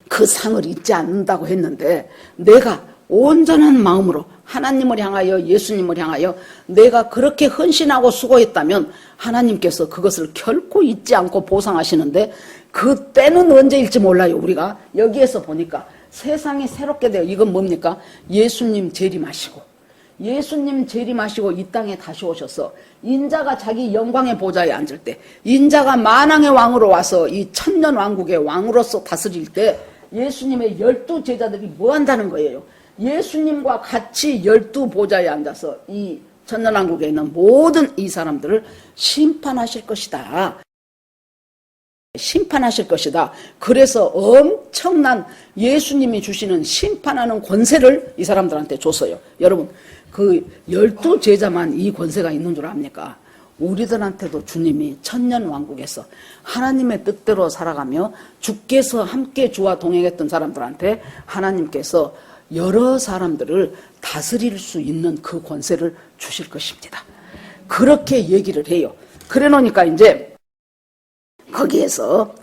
그 상을 잊지 않는다고 했는데 내가 온전한 마음으로 하나님을 향하여 예수님을 향하여 내가 그렇게 헌신하고 수고했다면 하나님께서 그것을 결코 잊지 않고 보상하시는데 그 때는 언제일지 몰라요. 우리가 여기에서 보니까 세상이 새롭게 돼요. 이건 뭡니까? 예수님 재림하시고 예수님 재림하시고 이 땅에 다시 오셔서 인자가 자기 영광의 보좌에 앉을 때 인자가 만왕의 왕으로 와서 이 천년 왕국의 왕으로서 다스릴 때 예수님의 12제자들이 뭐 한다는 거예요? 예수님과 같이 12보좌에 앉아서 이 천년왕국에 있는 모든 이 사람들을 심판하실 것이다. 심판하실 것이다. 그래서 엄청난 예수님이 주시는 심판하는 권세를 이 사람들한테 줬어요. 여러분, 그 12제자만 이 권세가 있는 줄 압니까? 우리들한테도 주님이 천년왕국에서 하나님의 뜻대로 살아가며 주께서 함께 주와 동행했던 사람들한테 하나님께서 여러 사람들을 다스릴 수 있는 그 권세를 주실 것입니다. 그렇게 얘기를 해요. 그래 놓으니까 이제 거기에서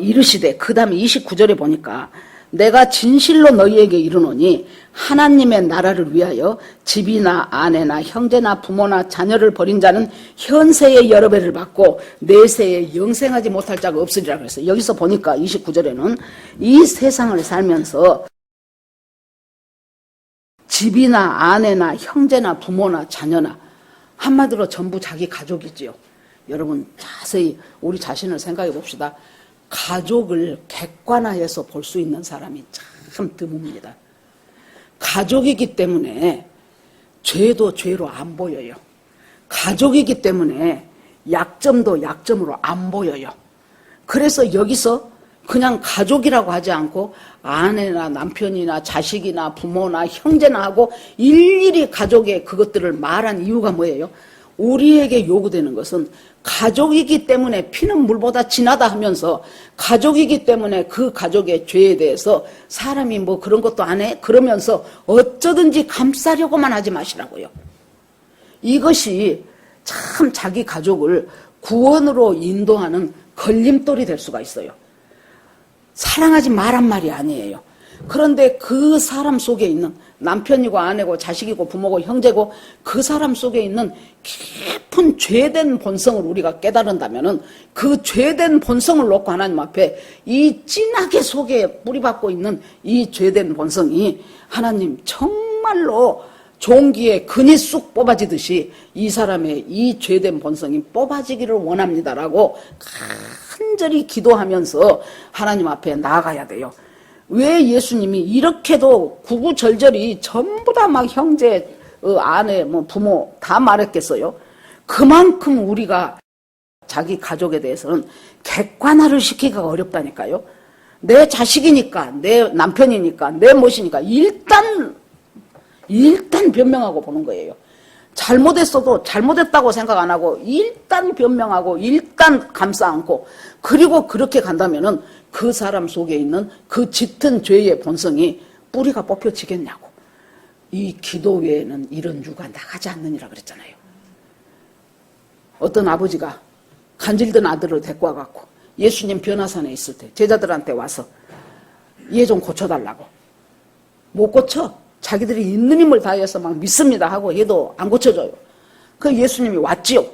이르시되, 그 다음에 29절에 보니까 내가 진실로 너희에게 이르노니 하나님의 나라를 위하여 집이나 아내나 형제나 부모나 자녀를 버린 자는 현세의 여러 배를 받고 내세에 영생하지 못할 자가 없으리라 그랬어요. 여기서 보니까 29절에는 이 세상을 살면서 집이나 아내나 형제나 부모나 자녀나, 한마디로 전부 자기 가족이지요. 여러분 자세히 우리 자신을 생각해 봅시다. 가족을 객관화해서 볼 수 있는 사람이 참 드뭅니다. 가족이기 때문에 죄도 죄로 안 보여요. 가족이기 때문에 약점도 약점으로 안 보여요. 그래서 여기서 그냥 가족이라고 하지 않고 아내나 남편이나 자식이나 부모나 형제나 하고 일일이 가족의 그것들을 말한 이유가 뭐예요? 우리에게 요구되는 것은 가족이기 때문에 피는 물보다 진하다 하면서 가족이기 때문에 그 가족의 죄에 대해서 사람이 뭐 그런 것도 안 해? 그러면서 어쩌든지 감싸려고만 하지 마시라고요. 이것이 참 자기 가족을 구원으로 인도하는 걸림돌이 될 수가 있어요. 사랑하지 말란 말이 아니에요. 그런데 그 사람 속에 있는 남편이고 아내고 자식이고 부모고 형제고 그 사람 속에 있는 깊은 죄된 본성을 우리가 깨달은다면은 그 죄된 본성을 놓고 하나님 앞에 이 진하게 속에 뿌리박고 있는 이 죄된 본성이 하나님 정말로 종기에 근이 쑥 뽑아지듯이 이 사람의 이 죄된 본성이 뽑아지기를 원합니다라고 간절히 기도하면서 하나님 앞에 나아가야 돼요. 왜 예수님이 이렇게도 구구절절히 전부 다 막 형제, 아내, 뭐 부모 다 말했겠어요? 그만큼 우리가 자기 가족에 대해서는 객관화를 시키기가 어렵다니까요. 내 자식이니까, 내 남편이니까, 내 무엇이니까 일단 변명하고 보는 거예요. 잘못했어도 잘못했다고 생각 안 하고 일단 변명하고 일단 감싸 안고, 그리고 그렇게 간다면은 그 사람 속에 있는 그 짙은 죄의 본성이 뿌리가 뽑혀지겠냐고. 이 기도 외에는 이런 유가 나가지 않느니라 그랬잖아요. 어떤 아버지가 간질든 아들을 데리고 와갖고 예수님 변화산에 있을 때 제자들한테 와서 얘 좀 고쳐달라고. 못 고쳐. 자기들이 있는 힘을 다해서 막 믿습니다 하고 얘도 안 고쳐줘요. 그 예수님이 왔지요.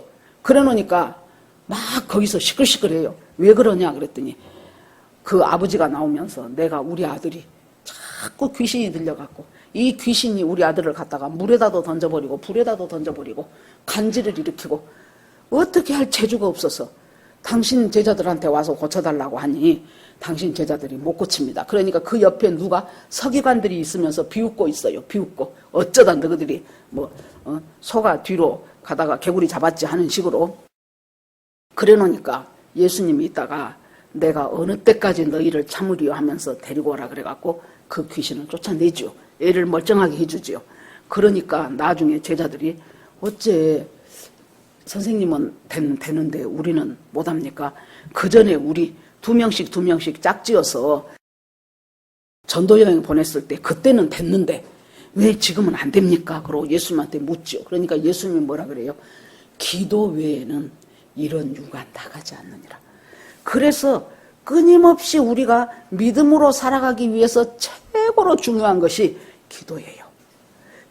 그래 놓으니까 막 거기서 시끌시끌해요. 왜 그러냐 그랬더니 그 아버지가 나오면서 내가 우리 아들이 자꾸 귀신이 들려갖고 이 귀신이 우리 아들을 갖다가 물에다도 던져버리고 불에다도 던져버리고 간질을 일으키고 어떻게 할 재주가 없어서 당신 제자들한테 와서 고쳐달라고 하니 당신 제자들이 못 고칩니다. 그러니까 그 옆에 누가 서기관들이 있으면서 비웃고 있어요. 비웃고 어쩌다 너희들이 소가 뒤로 가다가 개구리 잡았지 하는 식으로. 그래 놓으니까 예수님이 있다가 내가 어느 때까지 너희를 참으리요 하면서 데리고 오라 그래갖고 그 귀신을 쫓아내지요. 애를 멀쩡하게 해주지요. 그러니까 나중에 제자들이 어째 선생님은 되는데 우리는 못합니까? 그 전에 우리 두 명씩 짝지어서 전도여행 보냈을 때 그때는 됐는데 왜 지금은 안 됩니까? 그러고 예수님한테 묻지요. 그러니까 예수님이 뭐라 그래요? 기도 외에는 이런 유가 나가지 않느니라. 그래서 끊임없이 우리가 믿음으로 살아가기 위해서 최고로 중요한 것이 기도예요.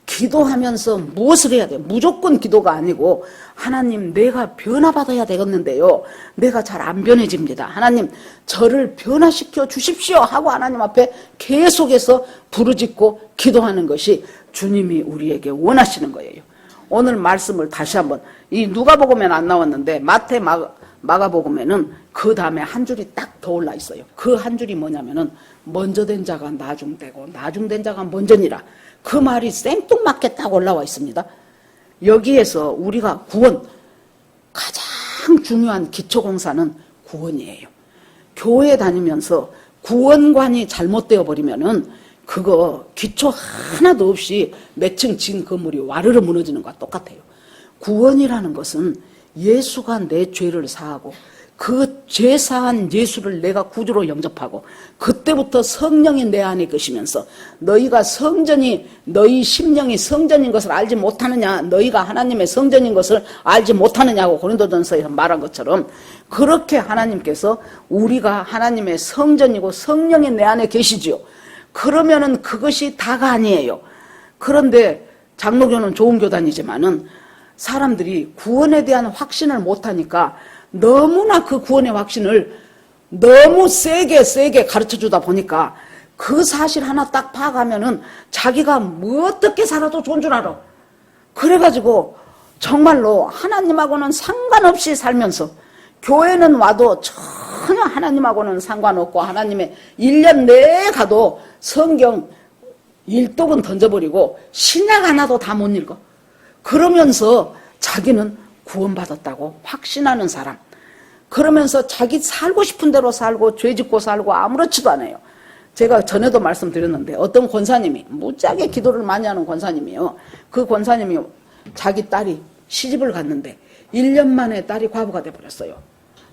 기도하면서 무엇을 해야 돼요? 무조건 기도가 아니고 하나님 내가 변화받아야 되겠는데요. 내가 잘 안 변해집니다. 하나님 저를 변화시켜 주십시오 하고 하나님 앞에 계속해서 부르짖고 기도하는 것이 주님이 우리에게 원하시는 거예요. 오늘 말씀을 다시 한번 이 누가복음에는 안 나왔는데 마태, 마가복음에는 그 다음에 한 줄이 딱 더 올라 있어요. 그 한 줄이 뭐냐면은 먼저 된 자가 나중되고 나중된 자가 먼저니라. 그 말이 생뚱맞게 딱 올라와 있습니다. 여기에서 우리가 구원, 가장 중요한 기초공사는 구원이에요. 교회 다니면서 구원관이 잘못되어 버리면은 그거 기초 하나도 없이 몇 층 진 건물이 와르르 무너지는 것과 똑같아요. 구원이라는 것은 예수가 내 죄를 사하고 그 죄 사한 예수를 내가 구주로 영접하고 그때부터 성령이 내 안에 계시면서 너희가 성전이 너희 심령이 성전인 것을 알지 못하느냐, 너희가 하나님의 성전인 것을 알지 못하느냐고 고린도전서에서 말한 것처럼 그렇게 하나님께서 우리가 하나님의 성전이고 성령이 내 안에 계시지요. 그러면은 그것이 다가 아니에요. 그런데 장로교는 좋은 교단이지만은 사람들이 구원에 대한 확신을 못하니까 너무나 그 구원의 확신을 너무 세게 가르쳐주다 보니까 그 사실 하나 딱 파악하면은 자기가 뭐 어떻게 살아도 좋은 줄 알아. 그래가지고 정말로 하나님하고는 상관없이 살면서 교회는 와도 전혀 하나님하고는 상관없고 하나님의 1년 내에 가도 성경 일독은 던져버리고 신약 하나도 다 못 읽어. 그러면서 자기는 구원받았다고 확신하는 사람. 그러면서 자기 살고 싶은 대로 살고 죄 짓고 살고 아무렇지도 않아요. 제가 전에도 말씀드렸는데 어떤 권사님이 무지하게 기도를 많이 하는 권사님이요. 그 권사님이 자기 딸이 시집을 갔는데 1년 만에 딸이 과부가 돼버렸어요.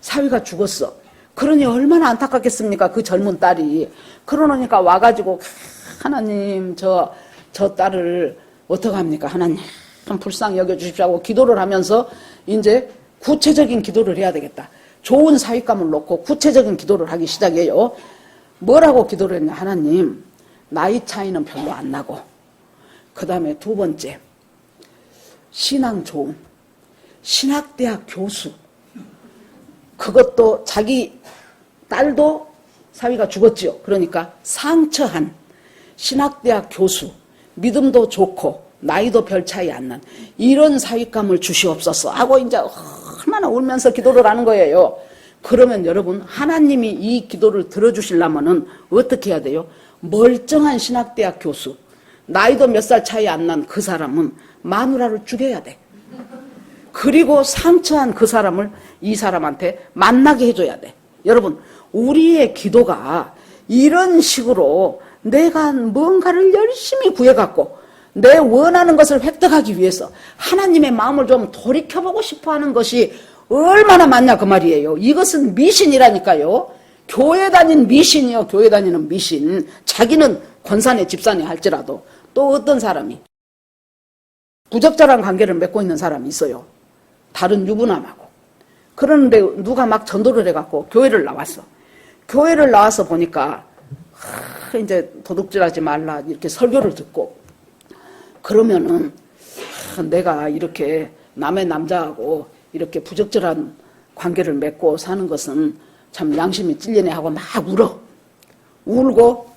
사위가 죽었어. 그러니 얼마나 안타깝겠습니까? 그 젊은 딸이. 그러니까 와가지고 하나님 저 딸을 어떡합니까? 하나님 좀 불쌍히 여겨주십시오 하고 기도를 하면서 이제 구체적인 기도를 해야 되겠다. 좋은 사윗감을 놓고 구체적인 기도를 하기 시작해요. 뭐라고 기도를 했냐. 하나님 나이 차이는 별로 안 나고 그 다음에 두 번째 신앙 좋은 신학대학 교수, 그것도 자기 딸도 사위가 죽었지요. 그러니까 상처한 신학대학 교수, 믿음도 좋고 나이도 별 차이 안 난 이런 사윗감을 주시옵소서 하고 이제 얼마나 울면서 기도를 하는 거예요. 그러면 여러분 하나님이 이 기도를 들어주시려면은 어떻게 해야 돼요? 멀쩡한 신학대학 교수, 나이도 몇 살 차이 안 난 그 사람은 마누라를 죽여야 돼. 그리고 상처한 그 사람을 이 사람한테 만나게 해줘야 돼. 여러분 우리의 기도가 이런 식으로 내가 뭔가를 열심히 구해갖고 내 원하는 것을 획득하기 위해서 하나님의 마음을 좀 돌이켜보고 싶어하는 것이 얼마나 많냐 그 말이에요. 이것은 미신이라니까요. 교회 다닌 미신이요. 교회 다니는 미신. 자기는 권사네 집사네 할지라도 또 어떤 사람이 부적절한 관계를 맺고 있는 사람이 있어요. 다른 유부남하고. 그런데 누가 막 전도를 해갖고 교회를 나왔어. 교회를 나와서 보니까 이제 도둑질하지 말라 이렇게 설교를 듣고 그러면은 내가 이렇게 남의 남자하고 이렇게 부적절한 관계를 맺고 사는 것은 참 양심이 찔리네 하고 막 울어. 울고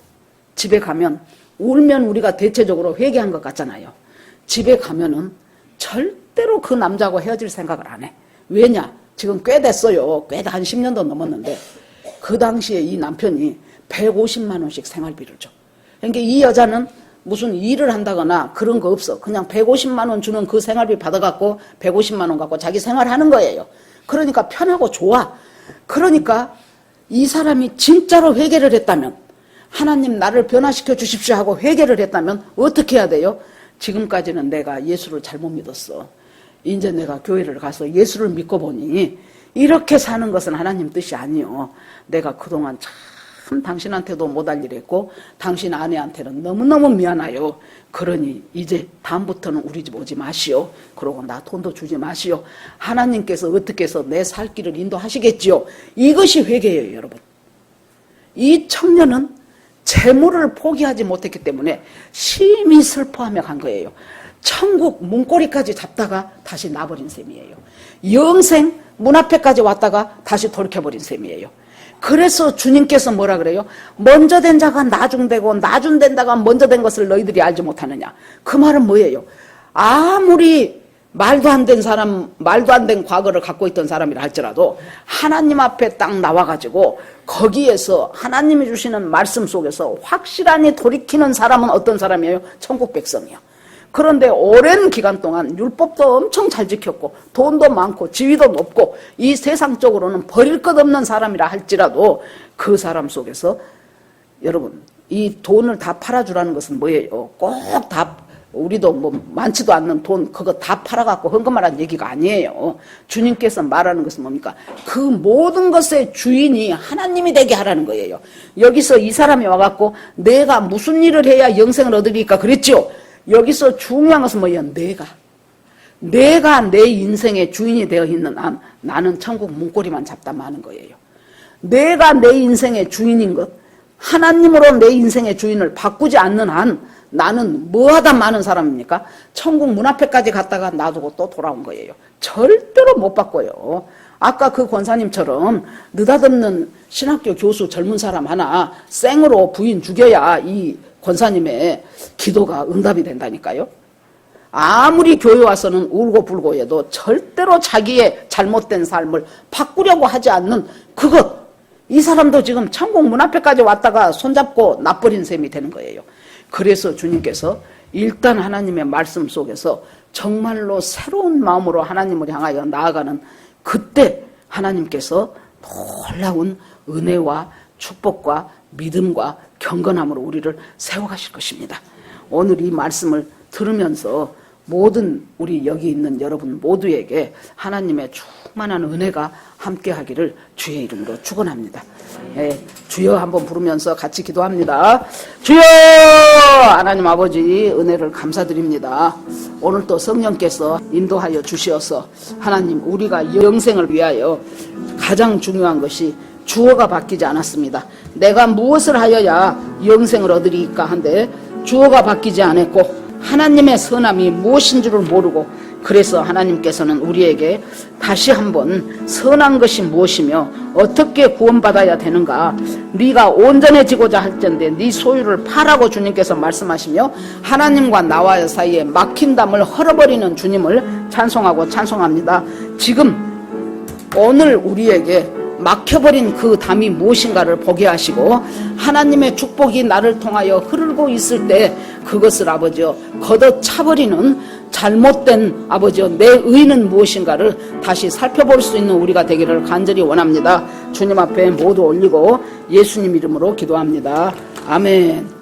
집에 가면 울면 우리가 대체적으로 회개한 것 같잖아요. 집에 가면은 절대로 그 남자하고 헤어질 생각을 안 해. 왜냐? 지금 꽤 됐어요. 꽤 한 10년도 넘었는데 그 당시에 이 남편이 150만 원씩 생활비를 줘. 그러니까 이 여자는 무슨 일을 한다거나 그런 거 없어. 그냥 150만 원 주는 그 생활비 받아갖고 150만 원 갖고 자기 생활하는 거예요. 그러니까 편하고 좋아. 그러니까 이 사람이 진짜로 회개를 했다면 하나님 나를 변화시켜 주십시오 하고 회개를 했다면 어떻게 해야 돼요? 지금까지는 내가 예수를 잘못 믿었어. 이제 내가 교회를 가서 예수를 믿고 보니 이렇게 사는 것은 하나님 뜻이 아니요. 내가 그동안 참 당신한테도 못할 일 했고 당신 아내한테는 너무너무 미안해요. 그러니 이제 다음부터는 우리 집 오지 마시오. 그러고 나 돈도 주지 마시오. 하나님께서 어떻게 해서 내 살 길을 인도하시겠지요. 이것이 회개예요, 여러분. 이 청년은 재물을 포기하지 못했기 때문에 심히 슬퍼하며 간 거예요. 천국 문고리까지 잡다가 다시 나버린 셈이에요. 영생 문 앞에까지 왔다가 다시 돌이켜버린 셈이에요. 그래서 주님께서 뭐라 그래요? 먼저 된 자가 나중되고 나중된 자가 먼저 된 것을 너희들이 알지 못하느냐. 그 말은 뭐예요? 아무리 말도 안 된 사람, 말도 안 된 과거를 갖고 있던 사람이라 할지라도 하나님 앞에 딱 나와가지고 거기에서 하나님이 주시는 말씀 속에서 확실하니 돌이키는 사람은 어떤 사람이에요? 천국 백성이요. 그런데 오랜 기간 동안 율법도 엄청 잘 지켰고 돈도 많고 지위도 높고 이 세상적으로는 버릴 것 없는 사람이라 할지라도 그 사람 속에서 여러분 이 돈을 다 팔아주라는 것은 뭐예요? 꼭 다 우리도 뭐 많지도 않는 돈 그거 다 팔아갖고 헌금하라는 얘기가 아니에요. 주님께서 말하는 것은 뭡니까? 그 모든 것의 주인이 하나님이 되게 하라는 거예요. 여기서 이 사람이 와갖고 내가 무슨 일을 해야 영생을 얻으리까 그랬죠. 여기서 중요한 것은 뭐예요? 내가 내 인생의 주인이 되어 있는 한 나는 천국 문고리만 잡다 마는 거예요. 내가 내 인생의 주인인 것, 하나님으로 내 인생의 주인을 바꾸지 않는 한 나는 뭐하다 마는 사람입니까? 천국 문 앞에까지 갔다가 놔두고 또 돌아온 거예요. 절대로 못 바꿔요. 아까 그 권사님처럼 느닷없는 신학교 교수 젊은 사람 하나 생으로 부인 죽여야 이 권사님의 기도가 응답이 된다니까요. 아무리 교회 와서는 울고 불고 해도 절대로 자기의 잘못된 삶을 바꾸려고 하지 않는 그것, 이 사람도 지금 천국 문 앞에까지 왔다가 손잡고 놔버린 셈이 되는 거예요. 그래서 주님께서 일단 하나님의 말씀 속에서 정말로 새로운 마음으로 하나님을 향하여 나아가는 그때 하나님께서 놀라운 은혜와 축복과 믿음과 경건함으로 우리를 세워가실 것입니다. 오늘 이 말씀을 들으면서 모든 우리 여기 있는 여러분 모두에게 하나님의 충만한 은혜가 함께하기를 주의 이름으로 축원합니다. 예, 주여 한번 부르면서 같이 기도합니다. 주여 하나님 아버지 은혜를 감사드립니다. 오늘 또 성령께서 인도하여 주시어서 하나님 우리가 영생을 위하여 가장 중요한 것이 주어가 바뀌지 않았습니다. 내가 무엇을 하여야 영생을 얻으리까 한데 주어가 바뀌지 않았고 하나님의 선함이 무엇인 줄을 모르고 그래서 하나님께서는 우리에게 다시 한번 선한 것이 무엇이며 어떻게 구원받아야 되는가 네가 온전해지고자 할 텐데 네 소유를 파라고 주님께서 말씀하시며 하나님과 나와의 사이에 막힌 담을 헐어버리는 주님을 찬송하고 찬송합니다. 지금 오늘 우리에게 막혀버린 그 담이 무엇인가를 보게 하시고 하나님의 축복이 나를 통하여 흐르고 있을 때 그것을 아버지여 걷어차버리는 잘못된 아버지여 내 의는 무엇인가를 다시 살펴볼 수 있는 우리가 되기를 간절히 원합니다. 주님 앞에 모두 올리고 예수님 이름으로 기도합니다. 아멘.